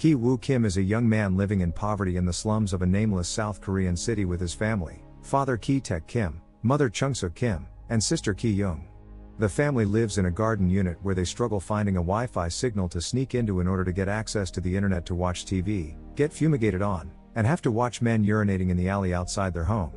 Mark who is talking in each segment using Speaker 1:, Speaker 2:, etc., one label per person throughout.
Speaker 1: Ki-woo Kim is a young man living in poverty in the slums of a nameless South Korean city with his family, father Ki-taek Kim, mother Chung-suk Kim, and sister Ki-young. The family lives in a garden unit where they struggle finding a Wi-Fi signal to sneak into in order to get access to the internet to watch TV, get fumigated on, and have to watch men urinating in the alley outside their home.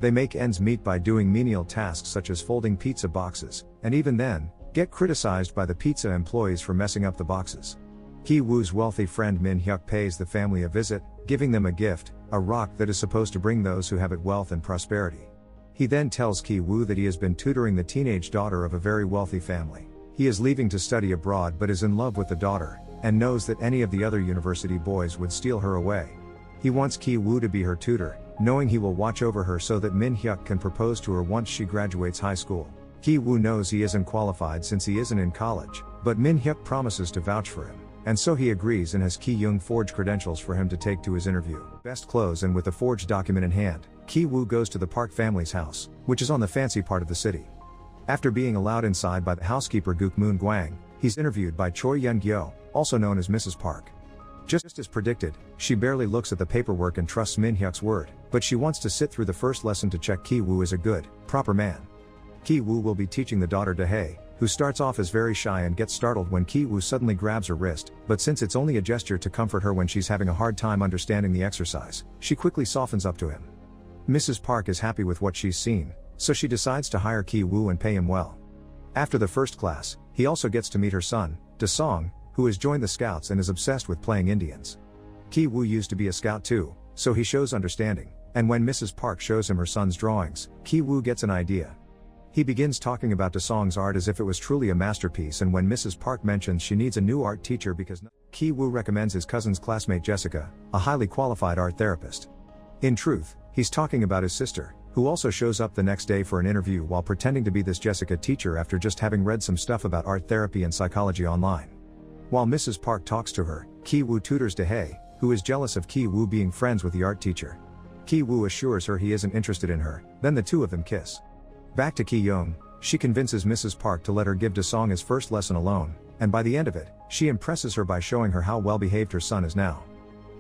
Speaker 1: They make ends meet by doing menial tasks such as folding pizza boxes, and even then, get criticized by the pizza employees for messing up the boxes. Ki-woo's wealthy friend Min-hyuk pays the family a visit, giving them a gift, a rock that is supposed to bring those who have it wealth and prosperity. He then tells Ki-woo that he has been tutoring the teenage daughter of a very wealthy family. He is leaving to study abroad but is in love with the daughter, and knows that any of the other university boys would steal her away. He wants Ki-woo to be her tutor, knowing he will watch over her so that Min-hyuk can propose to her once she graduates high school. Ki-woo knows he isn't qualified since he isn't in college, but Min-hyuk promises to vouch for him, and so he agrees and has Ki-young forge credentials for him to take to his interview. Best clothes and with a forged document in hand, Ki-woo goes to the Park family's house, which is on the fancy part of the city. After being allowed inside by the housekeeper Guk Moon-gwang, he's interviewed by Choi Yeon-gyo, also known as Mrs. Park. Just as predicted, she barely looks at the paperwork and trusts Min-hyuk's word, but she wants to sit through the first lesson to check Ki-woo is a good, proper man. Ki-woo will be teaching the daughter Dae, who starts off as very shy and gets startled when Ki-woo suddenly grabs her wrist, but since it's only a gesture to comfort her when she's having a hard time understanding the exercise, she quickly softens up to him. Mrs. Park is happy with what she's seen, so she decides to hire Ki-woo and pay him well. After the first class, he also gets to meet her son, Da-song, who has joined the scouts and is obsessed with playing Indians. Ki-woo used to be a scout too, so he shows understanding, and when Mrs. Park shows him her son's drawings, Ki-woo gets an idea. He begins talking about Da-song's art as if it was truly a masterpiece, and when Mrs. Park mentions she needs a new art teacher because Ki-woo recommends his cousin's classmate Jessica, a highly qualified art therapist. In truth, he's talking about his sister, who also shows up the next day for an interview while pretending to be this Jessica teacher after just having read some stuff about art therapy and psychology online. While Mrs. Park talks to her, Ki-woo tutors Dae, who is jealous of Ki-woo being friends with the art teacher. Ki-woo assures her he isn't interested in her, then the two of them kiss. Back to Ki-young, she convinces Mrs. Park to let her give Da-song his first lesson alone, and by the end of it, she impresses her by showing her how well behaved her son is now.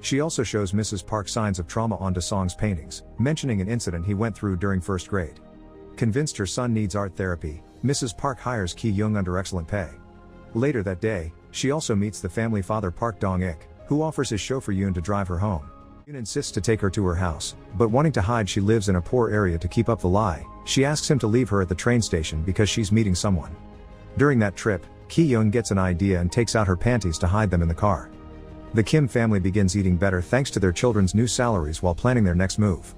Speaker 1: She also shows Mrs. Park signs of trauma on Da-song's paintings, mentioning an incident he went through during first grade. Convinced her son needs art therapy, Mrs. Park hires Ki-young under excellent pay. Later that day, she also meets the family father Park Dong-ik, who offers his chauffeur Yoon to drive her home. Yoon insists to take her to her house, but wanting to hide she lives in a poor area to keep up the lie, she asks him to leave her at the train station because she's meeting someone. During that trip, Ki-young gets an idea and takes out her panties to hide them in the car. The Kim family begins eating better thanks to their children's new salaries while planning their next move.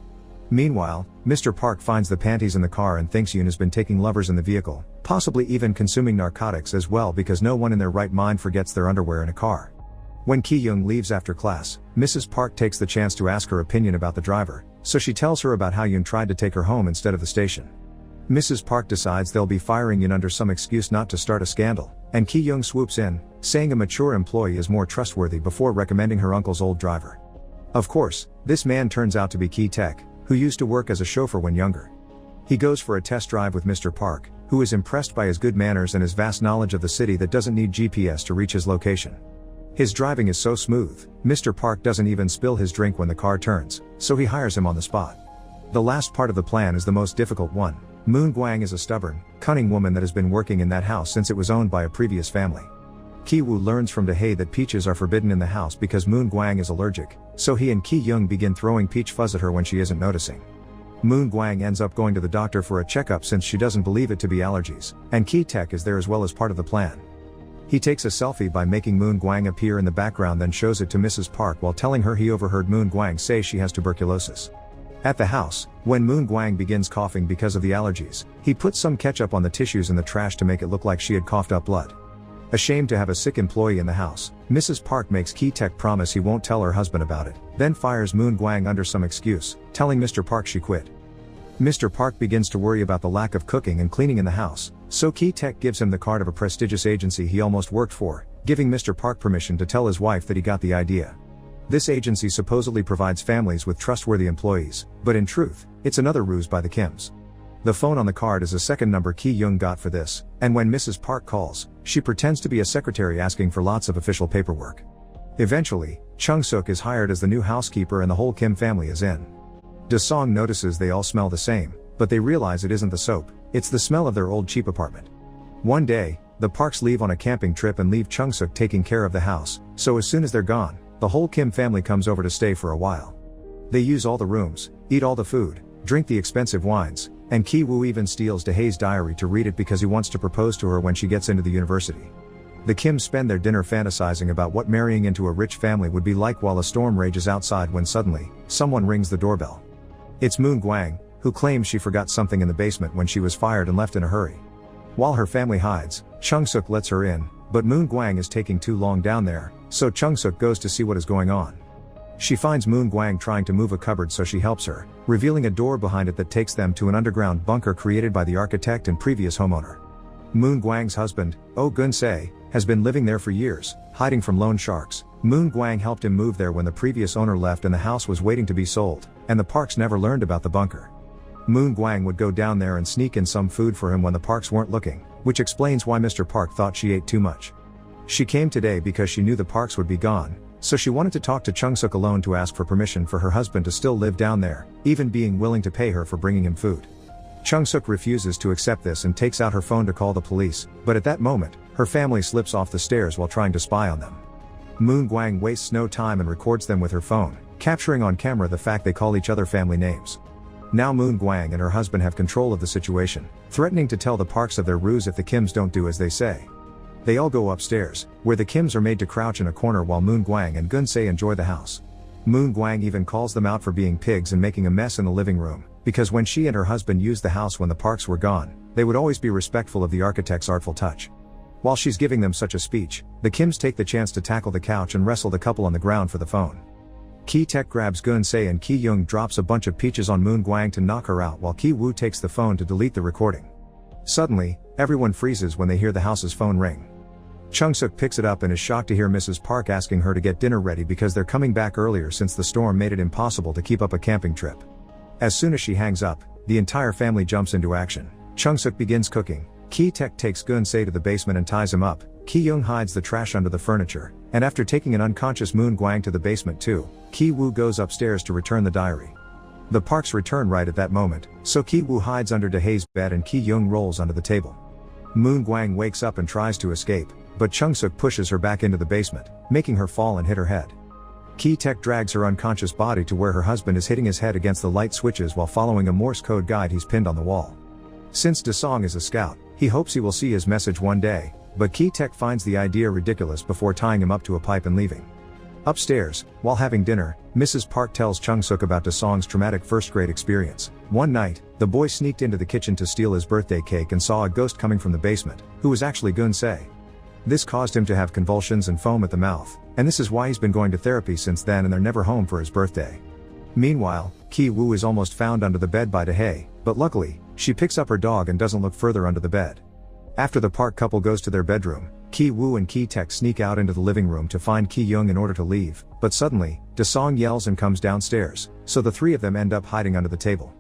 Speaker 1: Meanwhile, Mr. Park finds the panties in the car and thinks Yoon has been taking lovers in the vehicle, possibly even consuming narcotics as well because no one in their right mind forgets their underwear in a car. When Ki-young leaves after class, Mrs. Park takes the chance to ask her opinion about the driver, so she tells her about how Yoon tried to take her home instead of the station. Mrs. Park decides they'll be firing Yoon under some excuse not to start a scandal, and Ki-young swoops in, saying a mature employee is more trustworthy before recommending her uncle's old driver. Of course, this man turns out to be Ki-taek, who used to work as a chauffeur when younger. He goes for a test drive with Mr. Park, who is impressed by his good manners and his vast knowledge of the city that doesn't need GPS to reach his location. His driving is so smooth, Mr. Park doesn't even spill his drink when the car turns, so he hires him on the spot. The last part of the plan is the most difficult one. Moon-gwang is a stubborn, cunning woman that has been working in that house since it was owned by a previous family. Ki-woo learns from Dae that peaches are forbidden in the house because Moon-gwang is allergic, so he and Ki-young begin throwing peach fuzz at her when she isn't noticing. Moon-gwang ends up going to the doctor for a checkup since she doesn't believe it to be allergies, and Ki-taek is there as well as part of the plan. He takes a selfie by making Moon-gwang appear in the background, then shows it to Mrs. Park while telling her he overheard Moon-gwang say she has tuberculosis. At the house, when Moon-gwang begins coughing because of the allergies, he puts some ketchup on the tissues in the trash to make it look like she had coughed up blood. Ashamed to have a sick employee in the house, Mrs. Park makes Ki-taek promise he won't tell her husband about it, then fires Moon-gwang under some excuse, telling Mr. Park she quit. Mr. Park begins to worry about the lack of cooking and cleaning in the house, so Ki-taek gives him the card of a prestigious agency he almost worked for, giving Mr. Park permission to tell his wife that he got the idea. This agency supposedly provides families with trustworthy employees, but in truth, it's another ruse by the Kims. The phone on the card is a second number Ki-young got for this, and when Mrs. Park calls, she pretends to be a secretary asking for lots of official paperwork. Eventually, Chung-suk is hired as the new housekeeper and the whole Kim family is in. Da-song notices they all smell the same, but they realize it isn't the soap, it's the smell of their old cheap apartment. One day, the Parks leave on a camping trip and leave Chung-suk taking care of the house, so as soon as they're gone, the whole Kim family comes over to stay for a while. They use all the rooms, eat all the food, drink the expensive wines, and Ki-woo even steals Da-hae's diary to read it because he wants to propose to her when she gets into the university. The Kims spend their dinner fantasizing about what marrying into a rich family would be like while a storm rages outside when suddenly, someone rings the doorbell. It's Moon Gwang, who claims she forgot something in the basement when she was fired and left in a hurry. While her family hides, Chung-suk lets her in, but Moon Gwang is taking too long down there, so Chung-suk goes to see what is going on. She finds Moon Gwang trying to move a cupboard, so she helps her, revealing a door behind it that takes them to an underground bunker created by the architect and previous homeowner. Moon Gwang's husband, Oh Gun-se, has been living there for years, hiding from loan sharks. Moon Gwang helped him move there when the previous owner left and the house was waiting to be sold, and the Parks never learned about the bunker. Moon Gwang would go down there and sneak in some food for him when the Parks weren't looking, which explains why Mr. Park thought she ate too much. She came today because she knew the Parks would be gone, so she wanted to talk to Chung-suk alone to ask for permission for her husband to still live down there, even being willing to pay her for bringing him food. Chung-suk refuses to accept this and takes out her phone to call the police, but at that moment, her family slips off the stairs while trying to spy on them. Moon Gwang wastes no time and records them with her phone, capturing on camera the fact they call each other family names. Now Moon Gwang and her husband have control of the situation, threatening to tell the Parks of their ruse if the Kims don't do as they say. They all go upstairs, where the Kims are made to crouch in a corner while Moon Gwang and Gun-se enjoy the house. Moon Gwang even calls them out for being pigs and making a mess in the living room, because when she and her husband used the house when the Parks were gone, they would always be respectful of the architect's artful touch. While she's giving them such a speech, the Kims take the chance to tackle the couch and wrestle the couple on the ground for the phone. Ki-taek grabs Gun-se and Ki-young drops a bunch of peaches on Moon Gwang to knock her out while Ki-woo takes the phone to delete the recording. Suddenly, everyone freezes when they hear the house's phone ring. Chung-suk picks it up and is shocked to hear Mrs. Park asking her to get dinner ready because they're coming back earlier since the storm made it impossible to keep up a camping trip. As soon as she hangs up, the entire family jumps into action. Chung-suk begins cooking, Ki-taek takes Gun-se to the basement and ties him up, Ki-young hides the trash under the furniture, and after taking an unconscious Moon Gwang to the basement too, Ki-woo goes upstairs to return the diary. The Parks return right at that moment, so Ki-woo hides under Da-hae's bed and Ki-young rolls under the table. Moon Gwang wakes up and tries to escape, but Chung-suk pushes her back into the basement, making her fall and hit her head. Ki-taek drags her unconscious body to where her husband is hitting his head against the light switches while following a Morse code guide he's pinned on the wall. Since Da-song is a scout, he hopes he will see his message one day, but Ki-taek finds the idea ridiculous before tying him up to a pipe and leaving. Upstairs, while having dinner, Mrs. Park tells Chung-suk about Da-song's traumatic first-grade experience. One night, the boy sneaked into the kitchen to steal his birthday cake and saw a ghost coming from the basement, who was actually Gun-se. This caused him to have convulsions and foam at the mouth, and this is why he's been going to therapy since then and they're never home for his birthday. Meanwhile, Ki-woo is almost found under the bed by Da-hae, but luckily, she picks up her dog and doesn't look further under the bed. After the Park couple goes to their bedroom, Ki-woo and Ki-taek sneak out into the living room to find Ki-young in order to leave, but suddenly, Da-song yells and comes downstairs, so the three of them end up hiding under the table.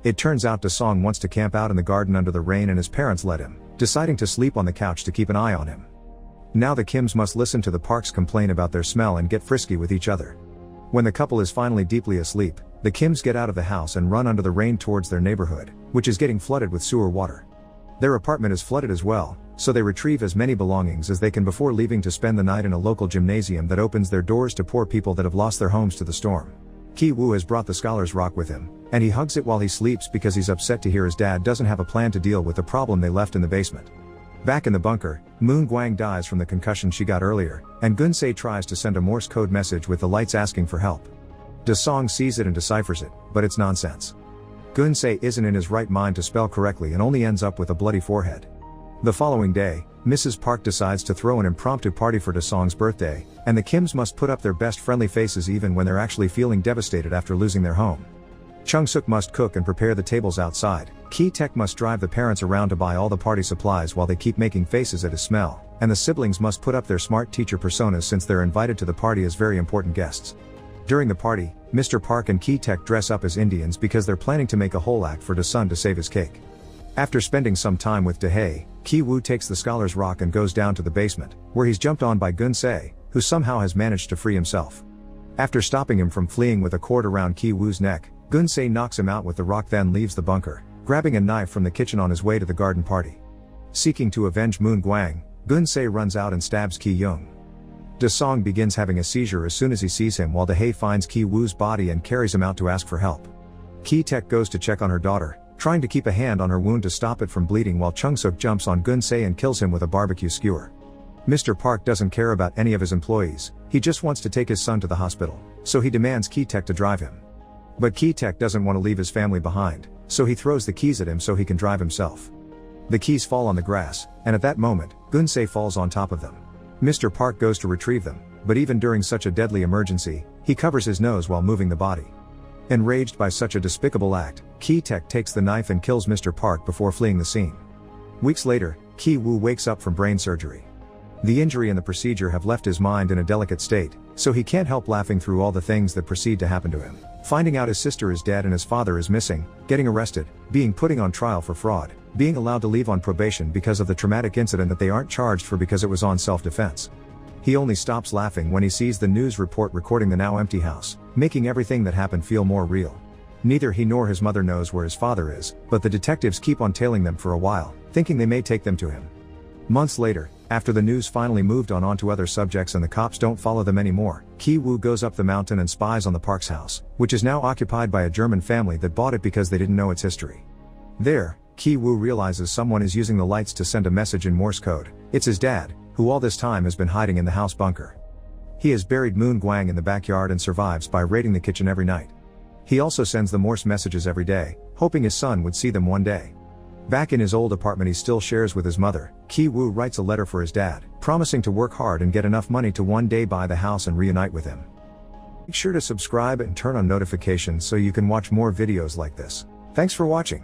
Speaker 1: It turns out Da-song wants to camp out in the garden under the rain and his parents let him, deciding to sleep on the couch to keep an eye on him. Now the Kims must listen to the Parks complain about their smell and get frisky with each other. When the couple is finally deeply asleep, the Kims get out of the house and run under the rain towards their neighborhood, which is getting flooded with sewer water. Their apartment is flooded as well, so they retrieve as many belongings as they can before leaving to spend the night in a local gymnasium that opens their doors to poor people that have lost their homes to the storm. Ki-woo has brought the Scholar's Rock with him, and he hugs it while he sleeps because he's upset to hear his dad doesn't have a plan to deal with the problem they left in the basement. Back in the bunker, Moon Gwang dies from the concussion she got earlier, and Gun-se tries to send a Morse code message with the lights asking for help. Da-song sees it and deciphers it, but it's nonsense. Gun-se isn't in his right mind to spell correctly and only ends up with a bloody forehead. The following day, Mrs. Park decides to throw an impromptu party for Da-song's birthday, and the Kims must put up their best friendly faces even when they're actually feeling devastated after losing their home. Chung-suk must cook and prepare the tables outside, Ki-taek must drive the parents around to buy all the party supplies while they keep making faces at his smell, and the siblings must put up their smart teacher personas since they're invited to the party as very important guests. During the party, Mr. Park and Ki-taek dress up as Indians because they're planning to make a whole act for Da-sun to save his cake. After spending some time with Da-hae, Ki-woo takes the Scholar's Rock and goes down to the basement, where he's jumped on by Gun-se, who somehow has managed to free himself. After stopping him from fleeing with a cord around Ki-woo's neck, Gun-se knocks him out with the rock, then leaves the bunker, grabbing a knife from the kitchen on his way to the garden party. Seeking to avenge Moon Gwang, Gun-se runs out and stabs Ki-young. Da-song begins having a seizure as soon as he sees him, while Da-hae finds Ki-woo's body and carries him out to ask for help. Ki-taek goes to check on her daughter, trying to keep a hand on her wound to stop it from bleeding, while Chung-suk jumps on Gun-se and kills him with a barbecue skewer. Mr. Park doesn't care about any of his employees, he just wants to take his son to the hospital, so he demands Ki-taek to drive him. But Ki-taek doesn't want to leave his family behind, so he throws the keys at him so he can drive himself. The keys fall on the grass, and at that moment, Gun-se falls on top of them. Mr. Park goes to retrieve them, but even during such a deadly emergency, he covers his nose while moving the body. Enraged by such a despicable act, Ki-taek takes the knife and kills Mr. Park before fleeing the scene. Weeks later, Ki-woo wakes up from brain surgery. The injury and the procedure have left his mind in a delicate state, so he can't help laughing through all the things that proceed to happen to him. Finding out his sister is dead and his father is missing, getting arrested, being put on trial for fraud, being allowed to leave on probation because of the traumatic incident that they aren't charged for because it was on self-defense. He only stops laughing when he sees the news report recording the now empty house, making everything that happened feel more real. Neither he nor his mother knows where his father is, but the detectives keep on tailing them for a while, thinking they may take them to him. Months later, after the news finally moved on to other subjects and the cops don't follow them anymore, Ki-woo goes up the mountain and spies on the Park's house, which is now occupied by a German family that bought it because they didn't know its history. There, Ki-woo realizes someone is using the lights to send a message in Morse code. It's his dad, who all this time has been hiding in the house bunker. He has buried Moon Gwang in the backyard and survives by raiding the kitchen every night. He also sends the Morse messages every day, hoping his son would see them one day. Back in his old apartment he still shares with his mother, Ki-woo writes a letter for his dad, promising to work hard and get enough money to one day buy the house and reunite with him. Make sure to subscribe and turn on notifications so you can watch more videos like this. Thanks for watching.